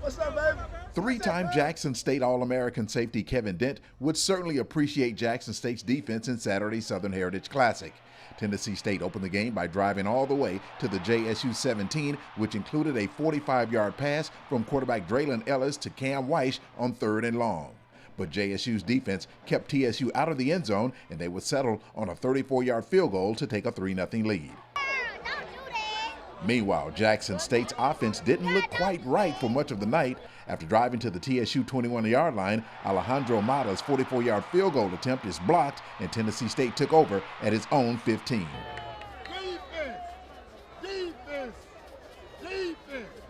What's up, baby? Three-time Jackson State All-American safety Kevin Dent would certainly appreciate Jackson State's defense in Saturday's Southern Heritage Classic. Tennessee State opened the game by driving all the way to the JSU 17, which included a 45-yard pass from quarterback Draylon Ellis to Cam Weish on 3rd and long. But JSU's defense kept TSU out of the end zone, and they would settle on a 34-yard field goal to take a 3-0 lead. Meanwhile, Jackson State's offense didn't look quite right for much of the night. After driving to the TSU 21-yard line, Alejandro Mata's 44-yard field goal attempt is blocked, and Tennessee State took over at its own 15. Defense!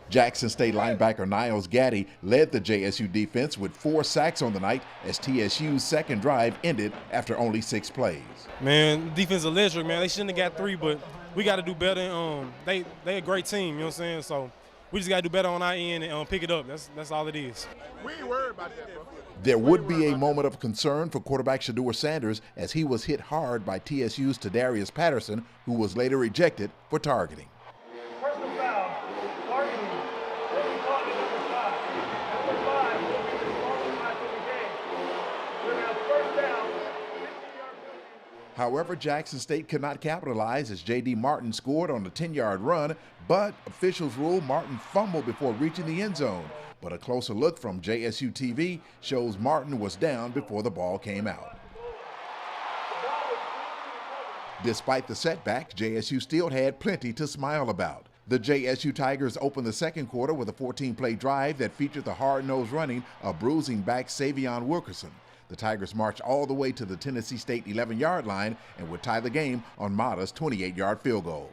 Jackson State linebacker Niles Gaddy led the JSU defense with 4 sacks on the night as TSU's second drive ended after only 6 plays. Man, defense electric, man. They shouldn't have got 3, but we got to do better. They a great team, you know what I'm saying? So we just got to do better on our end and pick it up. That's all it is. We ain't worried about that, bro. There would be a moment of concern for quarterback Shedeur Sanders as he was hit hard by TSU's Tadarius Patterson, who was later ejected for targeting. Personal foul, targeting, will be caught in number 5. Number 5 will be disqualified from the game. We're now first down, 15-yard penalty. However, Jackson State could not capitalize as J.D. Martin scored on a 10-yard run, but officials ruled Martin fumbled before reaching the end zone. But a closer look from JSU TV shows Martin was down before the ball came out. Despite the setback, JSU still had plenty to smile about. The JSU Tigers opened the second quarter with a 14-play drive that featured the hard-nosed running of bruising back Savion Wilkerson. The Tigers marched all the way to the Tennessee State 11-yard line and would tie the game on Mata's 28-yard field goal.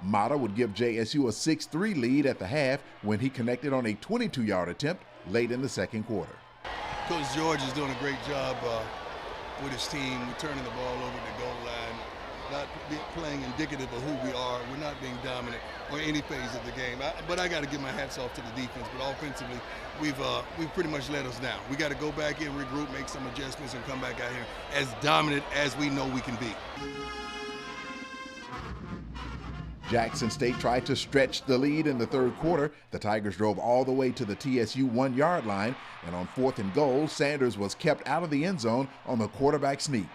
Mata would give JSU a 6-3 lead at the half when he connected on a 22-yard attempt late in the second quarter. Coach George is doing a great job with his team, turning the ball over the goal line, not playing indicative of who we are. We're not being dominant on any phase of the game. But I got to give my hats off to the defense. But offensively, we've pretty much let us down. We got to go back in, regroup, make some adjustments, and come back out here as dominant as we know we can be. Jackson State tried to stretch the lead in the third quarter. The Tigers drove all the way to the TSU 1-yard line, and on 4th and goal, Sanders was kept out of the end zone on the quarterback sneak.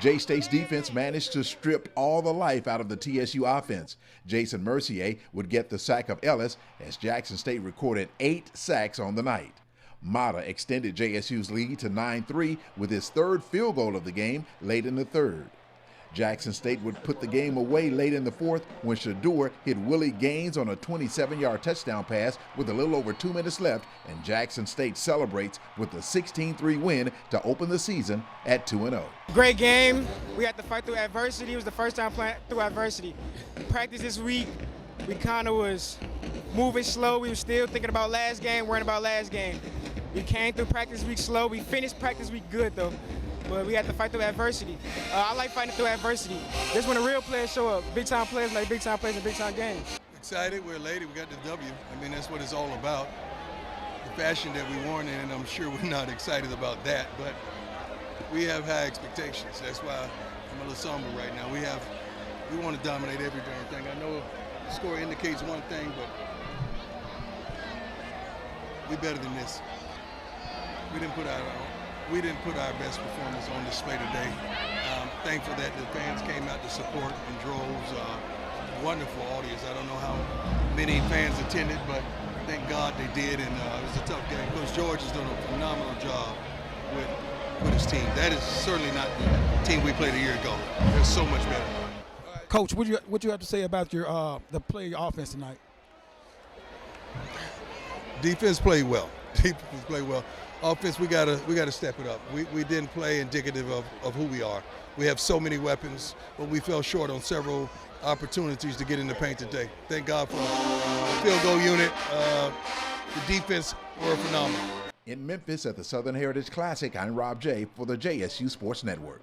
J-State's defense managed to strip all the life out of the TSU offense. Jason Mercier would get the sack of Ellis as Jackson State recorded 8 sacks on the night. Mata extended JSU's lead to 9-3 with his 3rd field goal of the game late in the 3rd. Jackson State would put the game away late in the 4th when Shedeur hit Willie Gaines on a 27-yard touchdown pass with a little over 2 minutes left, and Jackson State celebrates with a 16-3 win to open the season at 2-0. Great game. We had to fight through adversity. It was the first time playing through adversity. Practice this week, we kind of was moving slow. We were still thinking about last game, worrying about last game. We came through practice week slow. We finished practice week good, though. But we had to fight through adversity. I like fighting through adversity. This is when the real players show up. Big-time players make big-time plays in big-time games. Excited, we're elated, we got the W. I mean, that's what it's all about. The fashion that we worn in, and I'm sure we're not excited about that, but we have high expectations. That's why I'm a little somber right now. We want to dominate every darn thing. I know the score indicates one thing, but we better than this. We didn't put our best performance on display today. Thankful that the fans came out to support in droves. Wonderful audience. I don't know how many fans attended, but thank God they did, and it was a tough game. Coach George has done a phenomenal job with his team. That is certainly not the team we played a year ago. They're so much better. Coach, what you have to say about your the play of your offense tonight? Defense played well. Defense played well. Offense, we gotta step it up. We didn't play indicative of who we are. We have so many weapons, but we fell short on several opportunities to get in the paint today. Thank God for the field goal unit. The defense were phenomenal. In Memphis at the Southern Heritage Classic, I'm Rob J. for the JSU Sports Network.